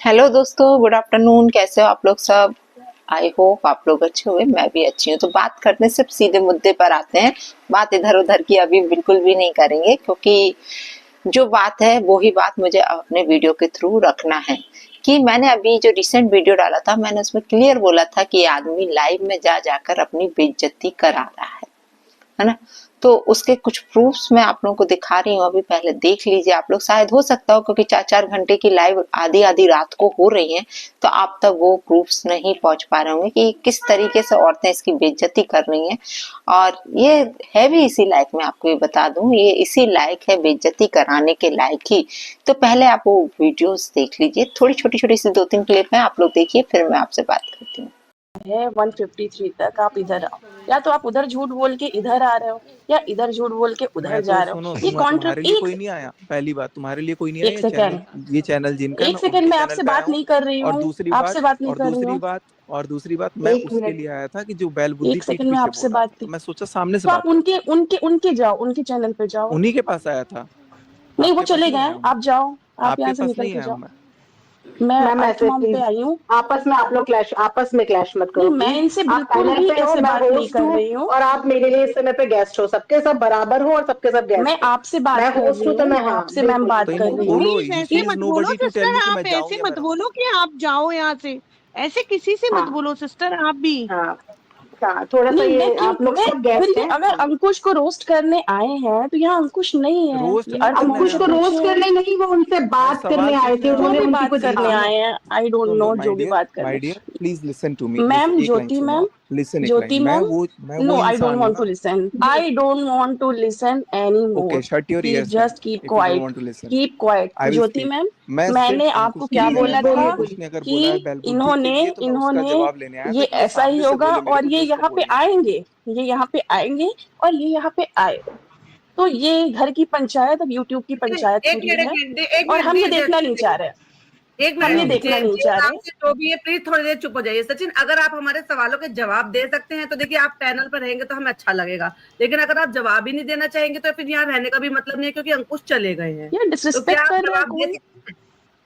Hello दोस्तों, good afternoon. कैसे हो आप लोग सब? आई होप आप लोग अच्छे होंगे, मैं भी अच्छी हूँ। तो बात करने से सीधे मुद्दे पर आते हैं। बात इधर उधर की अभी बिल्कुल भी नहीं करेंगे, क्योंकि जो बात है वो ही बात मुझे अपने वीडियो के थ्रू रखना है। कि मैंने अभी जो रिसेंट वीडियो डाला था, मैंने उसमें क्लियर बोला था कि आदमी लाइव में जा जाकर अपनी बेइज्जती करा रहा है ना। तो उसके कुछ प्रूफ्स मैं आप लोगों को दिखा रही हूँ, अभी पहले देख लीजिए आप लोग। शायद हो सकता हो क्योंकि 4-4 घंटे की लाइव आधी आधी रात को हो रही है, तो आप तक वो प्रूफ्स नहीं पहुंच पा रहे होंगे कि किस तरीके से औरतें इसकी बेइज्जती कर रही हैं। और ये है भी इसी लायक, मैं आपको ये बता दूं, ये इसी लायक है, बेइज्जती कराने के लायक ही। तो पहले आप वो वीडियोस देख लीजिए, थोड़ी छोटी छोटी सी 2-3 क्लिप है, आप लोग देखिए, फिर मैं आपसे बात करती हूँ। है 153 तक आप इधर आओ, या तो आप उधर झूठ बोल के इधर आ रहे हो या इधर झूठ बोल के उधर मैं जा तो रहे हो। सुनो, ये तुम्हारे लिए कोई कॉन्ट्रैक्ट नहीं आया। पहली बात, तुम्हारे लिए कोई नहीं आया। एक ये चैनल, सेकेंड ये चैनल जिनका है, एक मैं सेकेंड उनके मैं चैनल आपसे पे आया बात हूँ। नहीं कर रही और हूँ। दूसरी बात आपसे बात नहीं और कर रही दूसरी हूँ। बात और दूसरी बात, मैं एक उसके मिनट लिए आया था कि जो बैल बुद्धि एक पीठ सेकेंड मैं पीछे आपसे बोल रहा बात था, थी, तो मैं सोचा सामने से तो आप बात करूं। उनके उनके उनके जाओ, उनके चैनल पे जाओ। उन्हीं के पास आया था। नहीं, वो आपके पास चले नहीं गए, आया हूं मैं। आप जाओ, आप आपके यहाँ से पास निकल नहीं के आया हूं जाओ। मैं। मैं मैम अर्थ ऐसे मॉम पे प्लीज आई हूँ। आपस में आप लोग क्लैश, आपस में क्लैश मत नहीं, करो मैं प्लीज। इनसे आप बिल्कुल पैनल भी पे हो, ऐसे मैं बात नहीं होस्ट कर हूँ रही हूँ। और आप मेरे लिए इस समय पे गेस्ट हो। सबके सब बराबर हो और सबके सब मैं गेस्ट हो। आपसे बात मैं कर होस्ट रही हूँ तो हूँ, मैं, हाँ आपसे मैम बिल्कुल बात तो बिल्कुल कर इनको रही बिल्कुल। हूँ। बोलो, प्लीज शी ऐसे इज मत बोलो नोबडी टू टेल सिस्टर, मी कि मैं आप जाऊं ऐसे या मत ना जाऊं। बोलो कि आप जाओ यहाँ से। ऐसे किसी से मत हाँ बोलो सिस्टर, आप भी। हाँ हाँ, थोड़ा सा नहीं, मैं ये क्यों, आप लोग मैं सब फिर गेस्ट भी हैं। अगर हाँ, अंकुश को रोस्ट करने आए हैं तो यहाँ अंकुश नहीं है, रोस्ट ये नहीं अर्थ करने मॉम अंकुश आया के को मैं। रोस्ट पीछे है। करने नहीं, वो उनसे मैं बात सवाल करने आए पूछने थे, आया जो हूँ। उन्होंने भी उनकी बात कुछ, करने हाँ। आए हैं, आई डोंट सुनो नो, माय जो भी डियर, बात कर माय रहे dear, please listen to me. हैं। मैम एक लाइन ज्योति सुनो मैम, आप। लिसन, एक लाइन। ज्योति मैम, मैं नो वो आई डोंट इंसान हूँ वांट टू ना। Listen, I don't want to listen any okay, more. Shut your please ears then just keep if you don't quiet, want to listen. Keep quiet. I will Jyoti speak. Ma'am, मैं मैंने सिर्फ आपको अंकुश के क्या लिए आया बोला था। था बोलिए अंकुश बोलिए। ने अगर कि बोला है बैल बुद्धि के इन्होंने लिए, तो मैं उसका इन्होंने जवाब लेने आया था ये कि वो ऐसा ही सामने से होगा बोले मेरे और को ये जो उसको यहाँ पे बोलना है। आएंगे, ये यहाँ पे आएंगे और ये यहाँ पे आए। तो ये घर की पंचायत अब यूट्यूब की पंचायत एक हो रही मिनट है एक मिनट एक और मिनट हम ये दीजिए। देखना नहीं चाह रहे, एक हम ये मिनट देखना दीजिए नहीं जो चाह रहे। आपसे जो भी है, प्लीज थोड़ी देर चुप हो जाइए। सचिन, अगर आप हमारे सवालों के जवाब दे सकते हैं तो देखिए, आप पैनल पर रहेंगे तो हमें अच्छा लगेगा। लेकिन अगर आप जवाब ही नहीं देना चाहेंगे तो फिर यहाँ रहने का भी मतलब नहीं है, क्योंकि अंकुश चले गए हैं। ये तो क्या डिसरिस्पेक्ट आप कर रहे हैं जवाब दे कोई। सकते हैं?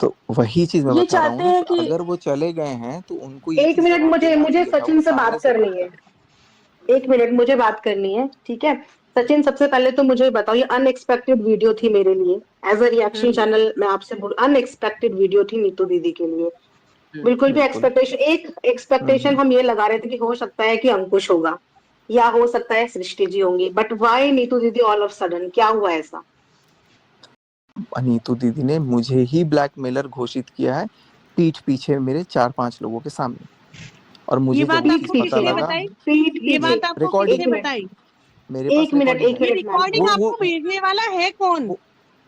तो वही चीज मैं ये बता रहा हूँ चाहते ना हैं कि कि अगर वो चले गए हैं तो उनको ये एक चीज मिनट, जवाब मुझे देना मुझे चाहिए था। वो सचिन से सामने बात से करनी बात है। कर। 1 मिनट मुझे बात करनी है, ठीक है। सचिन, सबसे पहले तो मुझे बताओ, ये अनएक्सपेक्टेड वीडियो थी मेरे लिए। As a reaction hmm channel मैं आपसे बोल, अनएक्सपेक्टेड वीडियो थी नीतू दीदी के लिए। हम्म बिल्कुल भी बिल्कुल। एक्सपेक्टेशन, एक एक्सपेक्टेशन हम्म। हम ये लगा रहे थे कि हो सकता है कि अंकुश होगा या हो सकता है सृष्टि जी होंगी, बट वाई नीतू दीदी ऑल ऑफ सडन, क्या हुआ ऐसा? नीतू दीदी ने मुझे ही ब्लैकमेलर घोषित किया है, पीठ पीछे मेरे 4-5 लोगों के सामने। और ये मुझे जब बात वो पीठ चीज आपको पता किसने पीछे, लगा। बताई? पीठ ये पीछे। बात आपको रिकॉर्डिंग, एक किसने मिनट, बताई? मेरे पास एक मिनट, रिकॉर्डिंग एक है। ये मिनट मैम, रिकॉर्डिंग वो प्लीज। वो आपको भेजने वाला है कौन? वो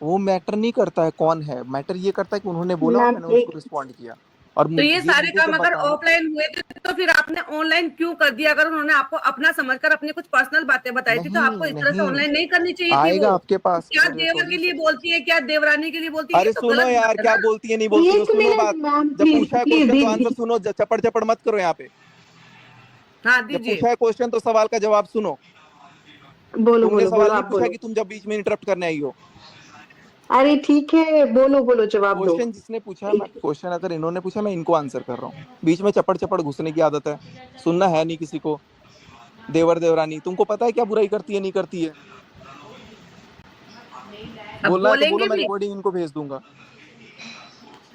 वो मैटर नहीं करता है कौन है। मैटर ये करता है कि उन्होंने बोला और मैम मैंने एक, उसको रिस्पॉन्ड किया। और तो ये ये सारे मुझे काम जब अगर बताना। ऑफलाइन हुए थे तो फिर आपने ऑनलाइन क्यों कर दिया? अगर उन्होंने आपको अपना समझकर अपनी कुछ पर्सनल बातें बताई थी, तो नहीं आपको इस तरह से नहीं, ऑनलाइन नहीं करनी चाहिए थी वो। आएगा आपके पास क्या अगर देवर के रिकॉर्डिंग। लिए बोलती है, क्या देवरानी के लिए बोलती है, ये अरे तो सुनो गलत यार, बात है क्या ना। बोलती है नहीं बोलती है, एक सुनो मिनट बात। मैम, जब प्लीज पूछा है प्लीज क्वेश्चन तो दीदी। आंसर सुनो, चपड़ चपड़ मत करो यहाँ पे। हाँ, जब दीजिए। पूछा है क्वेश्चन तो सवाल का जवाब सुनो। बोलो तुमने बोलो बोलो, सवाल नहीं आप पूछा बोलो। कि तुम जब बीच में इंटरप्ट करने आई हो। अरे ठीक है, बोलो बोलो, जवाब दो। क्वेश्चन जिसने पूछा, मैं एक, क्वेश्चन अगर इन्होंने पूछा मैं इनको आंसर कर रहा हूँ। बीच में चपड़ चपड़ घुसने की आदत है, सुनना है नहीं किसी को। देवर देवरानी, तुमको पता है क्या बुराई करती है नहीं करती है। अब बोलना है तो बोलो, बोलेंगे मैं भी। रिकॉर्डिंग इनको भेज दूंगा।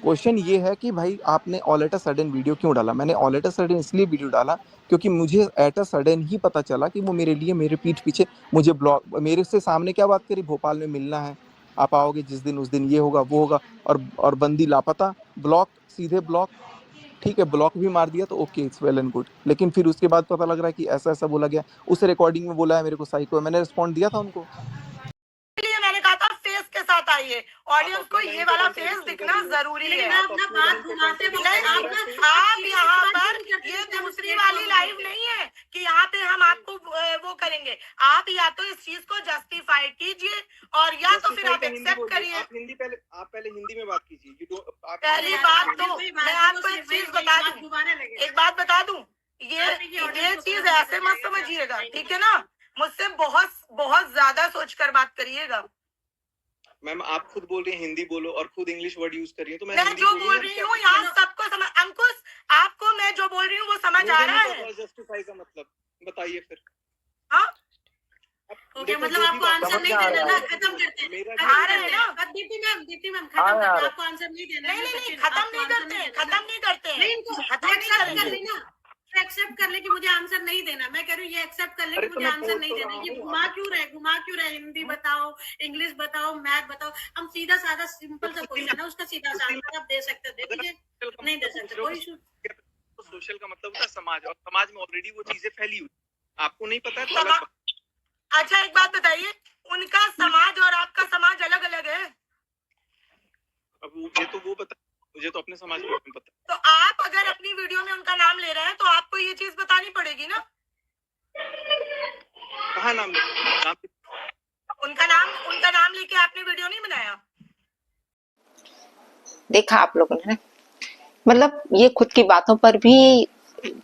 क्वेश्चन ये है कि भाई आपने all at a sudden video क्यों डाला। मैंने ऑल एट अ सडन इसलिए वीडियो डाला क्योंकि मुझे एट अ सडन ही पता चला कि वो मेरे लिए, मेरे पीठ पीछे मुझे ब्लॉक, मेरे से सामने क्या बात करी, भोपाल में मिलना है, आप आओगे जिस दिन उस दिन ये होगा वो होगा। और बंदी लापता, ब्लॉक, सीधे ब्लॉक। ठीक है, ब्लॉक भी मार दिया तो okay, it's well and good. लेकिन फिर उसके बाद पता लग रहा है कि ऐसा ऐसा बोला गया। उस रिकॉर्डिंग में बोला है मेरे को साइको है, मैंने रिस्पॉन्ड दिया था उनको। इसलिए मैंने कहा था फेस के साथ आइए, ऑडियंस को ये वाला फेस दिखना जरूरी है। अपना बात घुमाते आप यहाँ पर, ये दूसरी वाली लाइव नहीं है कि यहाँ पे हम आपको वो करेंगे। आप या तो इस चीज को जस्टिफाई कीजिए और या तो फिर आप एक्सेप्ट करिए। आप पहले हिंदी में बात कीजिए। पहली बात तो मैं आपको एक चीज बता दूं, एक बात बता दूं, ये चीज ऐसे मत समझिएगा, ठीक है ना। मुझसे बहुत बहुत ज्यादा सोचकर बात करिएगा। मैम आप खुद बोल रही हैं हिंदी बोलो और खुद इंग्लिश वर्ड यूज कर रही हैं, तो मैं जो बोल रही हूँ यहाँ आ रहा है। जस्टिफाई का मतलब बताइए फिर। हाँ ओके, मतलब आपको आंसर नहीं देना ना, खत्म करते हैं। आ रहे हैं ना। दीप्ति मैम खत्म करते हैं, आपको आंसर नहीं देना है। नहीं, खत्म नहीं करते, खत्म नहीं करते हैं। नहीं, इनको खत्म नहीं एक्सेप्ट कर करेंगे। लेना, एक्सेप्ट कर ले कि मुझे आंसर नहीं देना। मैं कह रही हूँ ये एक्सेप्ट कर ले कि मुझे आंसर नहीं देना। ये घुमा क्यों रहे, हिंदी बताओ, इंग्लिश बताओ, मैथ बताओ। हम सीधा साधा सिंपल सा क्वेश्चन है, उसका सीधा सा आंसर आप दे सकते, दे दीजिए, नहीं दे सकते कोई इशू। सोशल का मतलब होता है समाज, और समाज में ऑलरेडी वो चीजें फैली हुई, आपको नहीं पता है तो अलग बात। अच्छा एक बात बताइए, उनका समाज और आपका समाज अलग अलग है। अब ये तो वो बता, मुझे तो अपने समाज के बारे में पता। तो आप अगर अपनी वीडियो में उनका नाम ले रहे हैं तो आपको ये चीज बतानी पड़ेगी ना। कहाँ नाम उनका नाम लेके आपने वीडियो नहीं बनाया। देखा आप लोगों ने, मतलब ये खुद की बातों पर भी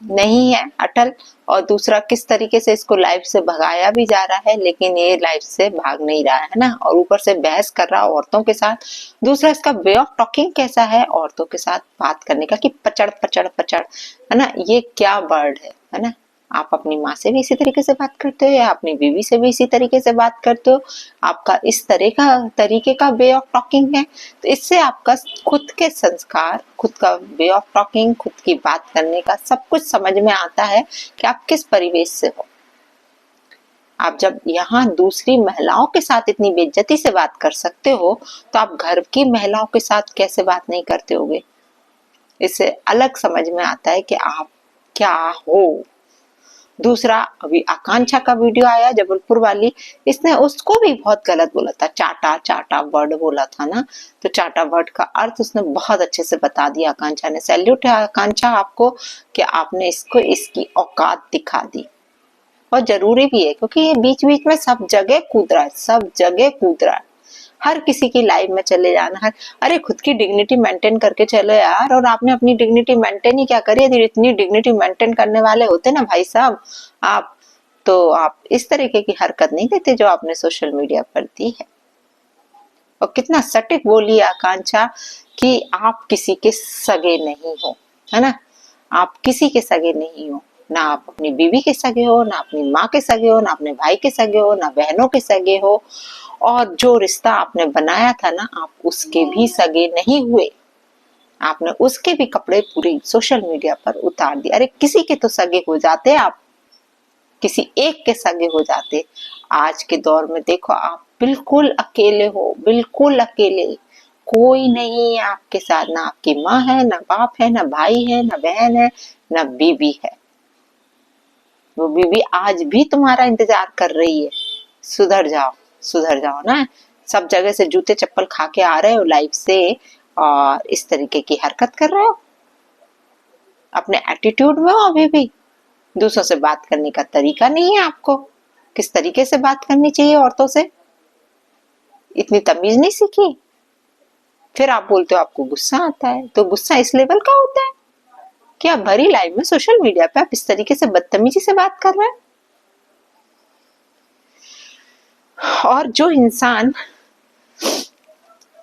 नहीं है अटल, और दूसरा किस तरीके से इसको लाइफ से भगाया भी जा रहा है, लेकिन ये लाइफ से भाग नहीं रहा है ना, और ऊपर से बहस कर रहा है औरतों के साथ। दूसरा इसका वे ऑफ टॉकिंग कैसा है औरतों के साथ बात करने का, कि पचड़ पचड़ पचड़, है ना, ये क्या वर्ड है ना। आप अपनी माँ से भी इसी तरीके से बात करते हो, या अपनी बीवी से भी इसी तरीके से बात करते हो, आपका इस तरीके का वे ऑफ टॉकिंग है। तो इससे आपका खुद के संस्कार, खुद का वे ऑफ टॉकिंग, खुद की बात करने का सब कुछ समझ में आता है कि आप किस परिवेश से हो। आप जब यहाँ दूसरी महिलाओं के साथ इतनी बेइज्जती से बात कर सकते हो, तो आप घर की महिलाओं के साथ कैसे बात नहीं करते होगे। इससे अलग समझ में आता है कि आप क्या हो। दूसरा, अभी आकांक्षा का वीडियो आया जबलपुर वाली, इसने उसको भी बहुत गलत बोला था, चाटा वर्ड बोला था ना, तो चाटा वर्ड का अर्थ उसने बहुत अच्छे से बता दिया आकांक्षा ने। सैल्यूट है आकांक्षा आपको कि आपने इसको इसकी औकात दिखा दी, और जरूरी भी है, क्योंकि ये बीच बीच में सब जगह कूद रहा है, हर किसी की लाइफ में चले जाना है। अरे खुद की डिग्निटी मेंटेन करके चलो यार, और आपने अपनी डिग्निटी मेंटेन ही क्या करी। यदि इतनी डिग्निटी मेंटेन करने वाले होते ना भाई साहब आप, तो आप इस तरीके की हरकत नहीं देते जो आपने सोशल मीडिया पर दी है। और कितना सटीक बोली आकांक्षा कि आप किसी के सगे नहीं हो, है ना, आप किसी के सगे नहीं हो, ना आप अपनी बीवी के सगे हो, ना अपनी माँ के सगे हो, ना अपने भाई के सगे हो, ना बहनों के सगे हो, और जो रिश्ता आपने बनाया था ना, आप उसके भी सगे नहीं हुए। आपने उसके भी कपड़े पूरी सोशल मीडिया पर उतार दिए। अरे किसी के तो सगे हो जाते, आप किसी एक के सगे हो जाते। आज के दौर में देखो आप बिल्कुल अकेले हो, बिल्कुल अकेले, कोई नहीं है आपके साथ, ना आपकी माँ है, ना बाप है, ना भाई है, ना बहन है, ना बीवी है। वो बीवी आज भी तुम्हारा इंतजार कर रही है। सुधर जाओ ना। सब जगह से जूते चप्पल खा के आ रहे हो लाइफ से, और इस तरीके की हरकत कर रहे हो। अपने एटीट्यूड में हो अभी भी। दूसरों से बात करने का तरीका नहीं है आपको, किस तरीके से बात करनी चाहिए औरतों से, इतनी तमीज नहीं सीखी। फिर आप बोलते हो आपको गुस्सा आता है, तो गुस्सा इस लेवल का होता है कि आप भरी लाइफ में सोशल मीडिया पे आप इस तरीके से बदतमीजी से बात कर रहे हैं। और जो इंसान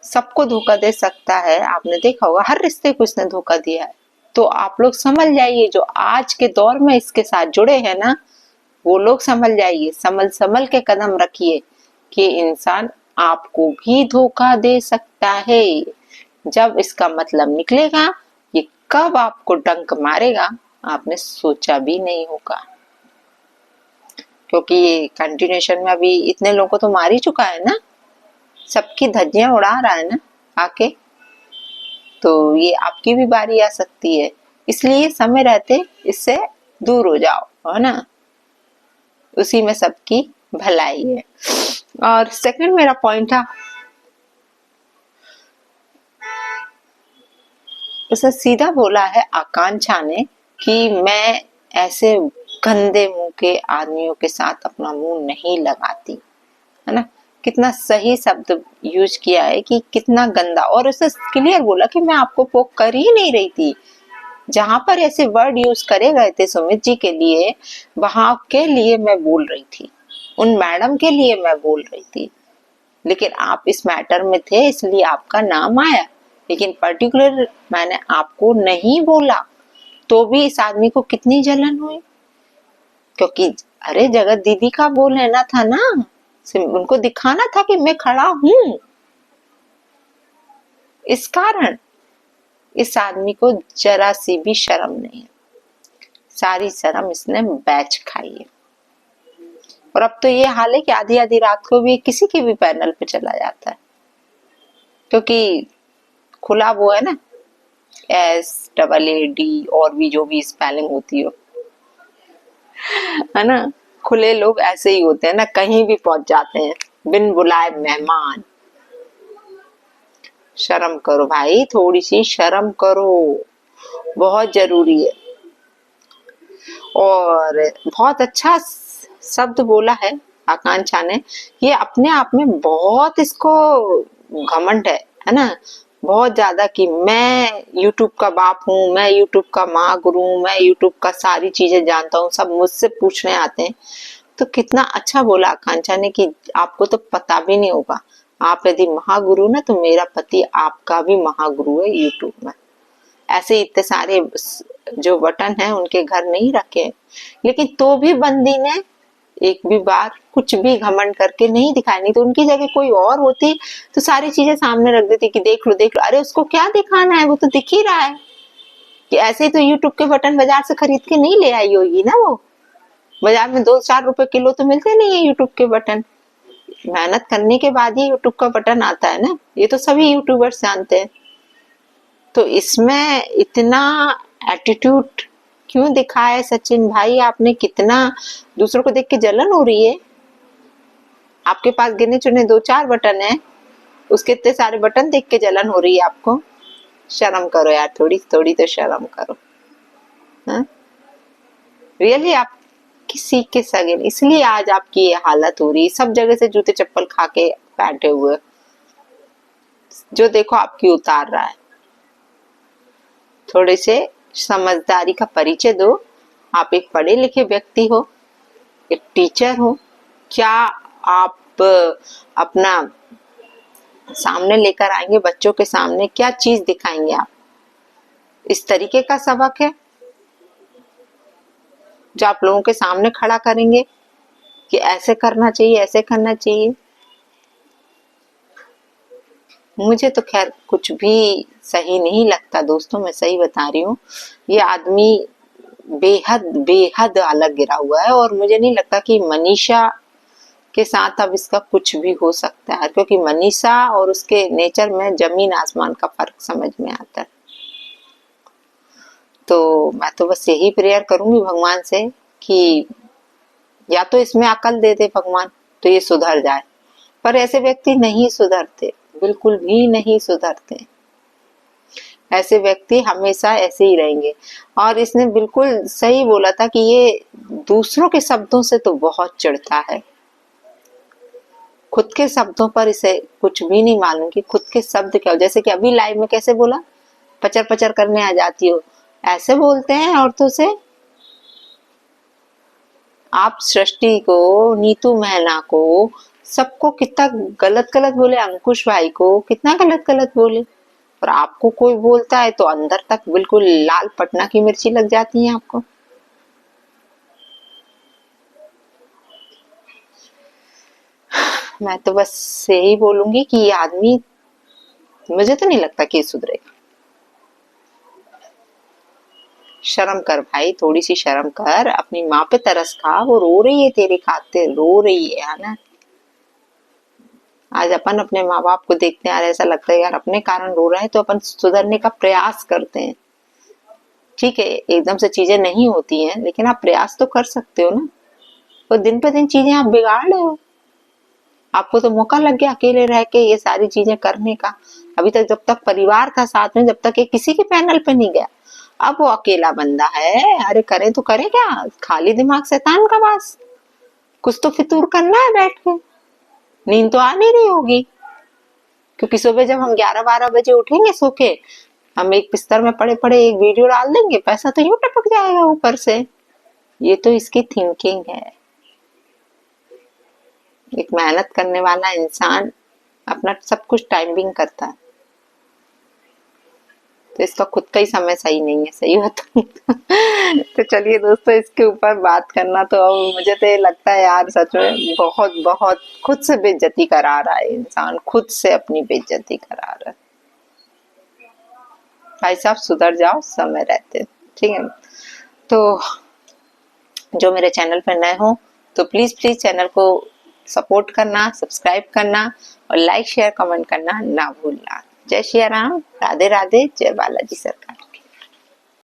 सबको धोखा दे सकता है, आपने देखा होगा हर रिश्ते को इसने धोखा दिया है, तो आप लोग समझ जाइए, जो आज के दौर में इसके साथ जुड़े हैं ना, वो लोग समझ जाइए, संभल के कदम रखिए कि इंसान आपको भी धोखा दे सकता है। जब इसका मतलब निकलेगा, ये कब आपको डंक मारेगा आपने सोचा भी नहीं होगा, क्योंकि ये कंटिन्यूएशन में अभी इतने लोगों को तो मार ही चुका है ना, सबकी धज्जियां उड़ा रहा है ना आके, तो ये आपकी भी बारी आ सकती है। इसलिए समय रहते इससे दूर हो जाओ, है ना, उसी में सबकी भलाई है। और सेकंड मेरा पॉइंट था, उसे सीधा बोला है आकांक्षा ने कि मैं ऐसे गंदे मुंह के आदमियों के साथ अपना मुंह नहीं लगाती, है ना। कितना सही शब्द यूज किया है कि कितना गंदा, और उसने क्लियर बोला कि मैं आपको पोक कर ही नहीं रही थी। जहां पर ऐसे वर्ड यूज करे गए थे सुमित जी के लिए, वहां के लिए मैं बोल रही थी, उन मैडम के लिए मैं बोल रही थी, लेकिन आप इस मैटर में थे इसलिए आपका नाम आया, लेकिन पर्टिकुलर मैंने आपको नहीं बोला। तो भी इस आदमी को कितनी जलन हुई, क्योंकि अरे जगत दीदी का वो लेना था ना, उनको दिखाना था कि मैं खड़ा हूं। इस कारण इस आदमी को जरा सी भी शर्म नहीं है, सारी शर्म इसने बैच खाई है। और अब तो ये हाल है कि आधी आधी रात को भी किसी के भी पैनल पे चला जाता है, क्योंकि खुला वो है ना, SAAD और भी जो भी स्पेलिंग होती हो, है ना, खुले लोग ऐसे ही होते हैं ना, कहीं भी पहुंच जाते हैं बिन बुलाए मेहमान। शर्म करो भाई, थोड़ी सी शर्म करो, बहुत जरूरी है। और बहुत अच्छा शब्द बोला है आकांक्षा ने, ये अपने आप में बहुत इसको घमंड है ना, बहुत ज्यादा, कि मैं यूट्यूब का बाप हूँ, मैं यूट्यूब का माँ गुरु हूँ, मैं यूट्यूब का सारी चीजें जानता हूँ, सब मुझसे पूछने आते हैं। तो कितना अच्छा बोला आकांक्षा ने कि आपको तो पता भी नहीं होगा, आप यदि महागुरु ना तो मेरा पति आपका भी महागुरु है यूट्यूब में। ऐसे इतने सारे जो बटन है उनके घर नहीं रखे, लेकिन तो भी बंदी ने एक भी बार कुछ भी घमंड करके नहीं दिखाया। नहीं तो उनकी जगह कोई और होती तो सारी चीजें सामने रख देती कि देख लो देख लो। अरे उसको क्या दिखाना है, वो तो दिख ही रहा है कि ऐसे ही तो यूट्यूब के बटन बाजार से खरीद के नहीं ले आई होगी ना, वो बाजार में 2-4 रुपए किलो तो मिलते नहीं है यूट्यूब के बटन, मेहनत करने के बाद ही यूट्यूब का बटन आता है ना, ये तो सभी यूट्यूबर्स जानते हैं। तो इसमें इतना एटीट्यूड क्यों दिखाया है सचिन भाई, आपने कितना दूसरों को देख के जलन हो रही है। आपके पास गिने चुने 2-4 बटन है, उसके इतने सारे बटन देख के जलन हो रही है आपको। शर्म करो यार, थोड़ी थोड़ी तो शर्म करो। रियली आप किसी के सगे नहीं, इसलिए आज आपकी ये हालत हो रही है। सब जगह से जूते चप्पल खा के बैठे हुए, जो देखो आपकी उतार रहा है। थोड़े से समझदारी का परिचय दो। आप एक पढ़े लिखे व्यक्ति हो, एक टीचर हो, क्या आप अपना सामने लेकर आएंगे बच्चों के सामने, क्या चीज दिखाएंगे आप? इस तरीके का सबक है जो आप लोगों के सामने खड़ा करेंगे कि ऐसे करना चाहिए, ऐसे करना चाहिए। मुझे तो खैर कुछ भी सही नहीं लगता दोस्तों, मैं सही बता रही हूँ। ये आदमी बेहद बेहद अलग गिरा हुआ है, और मुझे नहीं लगता कि मनीषा के साथ अब इसका कुछ भी हो सकता है, क्योंकि मनीषा और उसके नेचर में जमीन आसमान का फर्क समझ में आता है। तो मैं तो बस यही प्रेयर करूंगी भगवान से कि या तो इसमें अकल दे दे भगवान तो ये सुधर जाए, पर ऐसे व्यक्ति नहीं सुधरते, बिल्कुल भी नहीं सुधरते। ऐसे व्यक्ति हमेशा ऐसे ही रहेंगे। और इसने बिल्कुल सही बोला था कि ये दूसरों के शब्दों से तो बहुत चिढ़ता है, खुद के शब्दों पर इसे कुछ भी नहीं मालूम कि खुद के शब्द क्या हो। जैसे कि अभी लाइव में कैसे बोला, पचर पचर करने आ जाती हो, ऐसे बोलते हैं औरतों से। आप सृष्टि को, नीतू महना को, सबको कितना गलत गलत बोले, अंकुश भाई को कितना गलत गलत बोले, और आपको कोई बोलता है तो अंदर तक बिल्कुल लाल पटना की मिर्ची लग जाती है आपको। मैं तो बस यही बोलूंगी कि ये आदमी, मुझे तो नहीं लगता कि ये सुधरेगा। शर्म कर भाई, थोड़ी सी शर्म कर, अपनी माँ पे तरस खा, वो रो रही है तेरे खातिर, रो रही है ना। आज अपन अपने माँ बाप को देखते हैं यार, ऐसा लगता है यार अपने कारण रो रहा है, तो अपन सुधरने का प्रयास करते हैं। ठीक है, एकदम से चीजें नहीं होती हैं, लेकिन आप प्रयास तो कर सकते हो ना। तो दिन पे दिन चीजें आप बिगाड़ रहे हो। आपको तो मौका लग गया अकेले रह के ये सारी चीजें करने का। अभी तक जब तक परिवार था साथ में, जब तक ये किसी के पैनल पे नहीं गया, अब वो अकेला बंदा है। अरे करे तो करे क्या, खाली दिमाग शैतान का वास। कुछ तो फितूर करना है बैठ के, नींद तो आ नहीं रही होगी, क्योंकि सुबह जब हम 11-12 बजे उठेंगे सो के, हम एक बिस्तर में पड़े पड़े एक वीडियो डाल देंगे, पैसा तो यूं टपक जाएगा ऊपर से। ये तो इसकी थिंकिंग है। एक मेहनत करने वाला इंसान अपना सब कुछ टाइमिंग करता है। तो इसका खुद का ही समय सही नहीं है, सही बताऊं तो चलिए दोस्तों, इसके ऊपर बात करना तो अब मुझे तो ये लगता है यार सच में बहुत बहुत खुद से बेइज्जती करा रहा है इंसान, खुद से अपनी बेइज्जती करा रहा है। भाई साहब सुधर जाओ समय रहते, ठीक है। तो जो मेरे चैनल पर नए हो तो प्लीज चैनल को सपोर्ट करना, सब्सक्राइब करना और लाइक शेयर कमेंट करना ना भूलना। जय श्री राम, राधे राधे, जय बालाजी सरकार।